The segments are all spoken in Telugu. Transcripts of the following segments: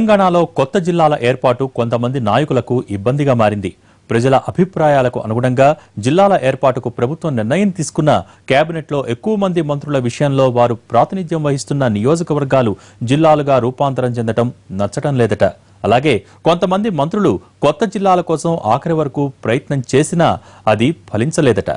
తెలంగాణలో కొత్త జిల్లాల ఏర్పాటు కొంతమంది నాయకులకు ఇబ్బందిగా మారింది. ప్రజల అభిప్రాయాలకు అనుగుణంగా జిల్లాల ఏర్పాటుకు ప్రభుత్వం నిర్ణయం తీసుకున్న కేబినెట్లో ఎక్కువ మంది మంత్రుల విషయంలో వారు ప్రాతినిధ్యం వహిస్తున్న నియోజకవర్గాలు జిల్లాలుగా రూపాంతరం చెందటం నచ్చటం లేదట. అలాగే కొంతమంది మంత్రులు కొత్త జిల్లాల కోసం ఆఖరి వరకు ప్రయత్నం చేసినా అది ఫలించలేదట.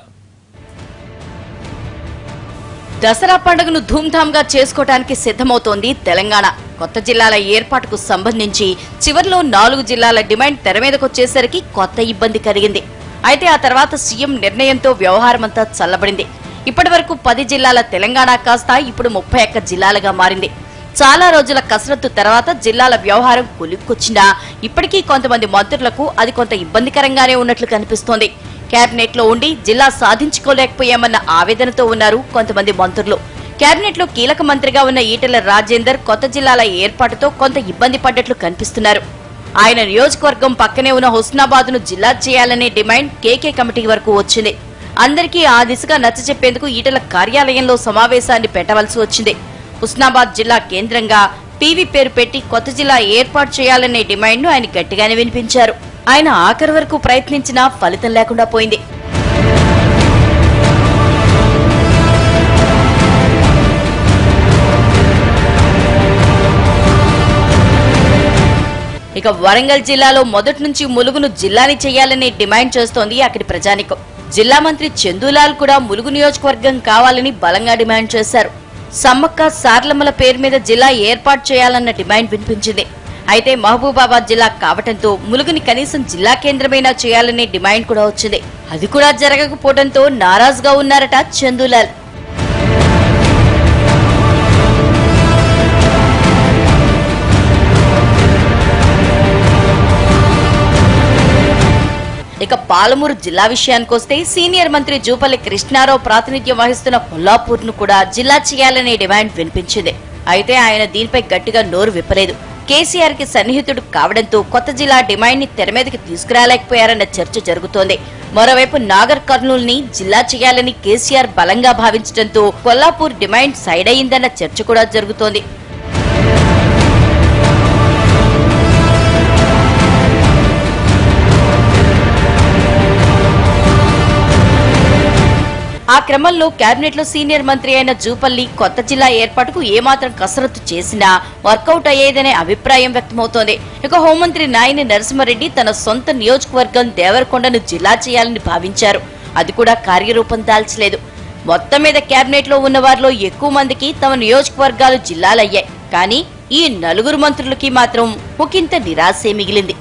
దసరా పండుగను ధూమ్ధామ్గా చేసుకోవడానికి సిద్ధమవుతోంది తెలంగాణ. కొత్త జిల్లాల ఏర్పాటుకు సంబంధించి చివర్లో 4 జిల్లాల డిమాండ్ తెర మీదకొచ్చేసరికి కొత్త ఇబ్బంది కలిగింది. అయితే ఆ తర్వాత సీఎం నిర్ణయంతో వ్యవహారమంతా చల్లబడింది. ఇప్పటి వరకు 10 జిల్లాల తెలంగాణ కాస్త ఇప్పుడు 31 జిల్లాలుగా మారింది. చాలా రోజుల కసరత్తు తర్వాత జిల్లాల వ్యవహారం కొలిక్కొచ్చినా ఇప్పటికీ కొంతమంది మంత్రులకు అది కొంత ఇబ్బందికరంగానే ఉన్నట్లు కనిపిస్తోంది. కేబినెట్ లో ఉండి జిల్లా సాధించుకోలేకపోయామన్న ఆవేదనతో ఉన్నారు కొంతమంది మంత్రులు. కేబినెట్ లో కీలక మంత్రిగా ఉన్న ఈటెల రాజేందర్ కొత్త జిల్లాల ఏర్పాటుతో కొంత ఇబ్బంది పడ్డట్లు కనిపిస్తున్నారు. ఆయన నియోజకవర్గం పక్కనే ఉన్న హుస్నాబాద్ ను జిల్లా చేయాలనే డిమాండ్ కేకే కమిటీ వరకు వచ్చింది. అందరికీ ఆ దిశగా నచ్చచెప్పేందుకు ఈటెల కార్యాలయంలో సమావేశాన్ని పెట్టవలసి వచ్చింది. హుస్నాబాద్ జిల్లా కేంద్రంగా టీవీ పేరు పెట్టి కొత్త జిల్లా ఏర్పాటు చేయాలనే డిమాండ్ ను ఆయన గట్టిగానే వినిపించారు. ఆయన ఆఖరి వరకు ప్రయత్నించినా ఫలితం లేకుండా పోయింది. ఇక వరంగల్ జిల్లాలో మొదటి నుంచి ములుగును జిల్లాని చేయాలనే డిమాండ్ చేస్తోంది అక్కడి ప్రజానికం. జిల్లా మంత్రి చందూలాల్ కూడా ములుగు నియోజకవర్గం కావాలని బలంగా డిమాండ్ చేశారు. సమ్మక్క సార్లమ్మల పేరు మీద జిల్లా ఏర్పాటు చేయాలన్న డిమాండ్ వినిపించింది. అయితే మహబూబాబాద్ జిల్లా కావటంతో ములుగుని కనీసం జిల్లా కేంద్రమైనా చేయాలనే డిమాండ్ కూడా వచ్చింది. అది కూడా జరగకపోవడంతో నారాజుగా ఉన్నారట చందూలాల్. ఇక పాలమూరు జిల్లా విషయానికొస్తే సీనియర్ మంత్రి జూపల్లి కృష్ణారావు ప్రాతినిధ్యం వహిస్తున్న కొల్లాపూర్ ను కూడా జిల్లా చేయాలనే డిమాండ్ వినిపించింది. అయితే ఆయన దీనిపై గట్టిగా నోరు విప్పలేదు. కేసీఆర్ కి సన్నిహితుడు కావడంతో కొత్త జిల్లా డిమాండ్ ని తెర మీదకి తీసుకురాలేకపోయారన్న చర్చ జరుగుతోంది. మరోవైపు నాగర్ కర్నూల్ ని జిల్లా చేయాలని కేసీఆర్ బలంగా భావించడంతో కొల్లాపూర్ డిమాండ్ సైడ్ అయిందన్న చర్చ కూడా జరుగుతోంది. ఆ క్రమంలో కేబినెట్ లో సీనియర్ మంత్రి అయిన జూపల్లి కొత్త జిల్లా ఏర్పాటుకు ఏమాత్రం కసరత్తు చేసినా వర్కౌట్ అయ్యేదనే అభిప్రాయం వ్యక్తమవుతోంది. ఇక హోంమంత్రి నాయని నరసింహారెడ్డి తన సొంత నియోజకవర్గం దేవరకొండను జిల్లా చేయాలని భావించారు. అది కూడా కార్యరూపం దాల్చలేదు. మొత్తం మీద కేబినెట్ లో ఉన్న వారిలో ఎక్కువ మందికి తమ నియోజకవర్గాలు జిల్లాలయ్యాయి. కానీ ఈ 4 మంత్రులకి మాత్రం ఒకంత నిరాశే మిగిలింది.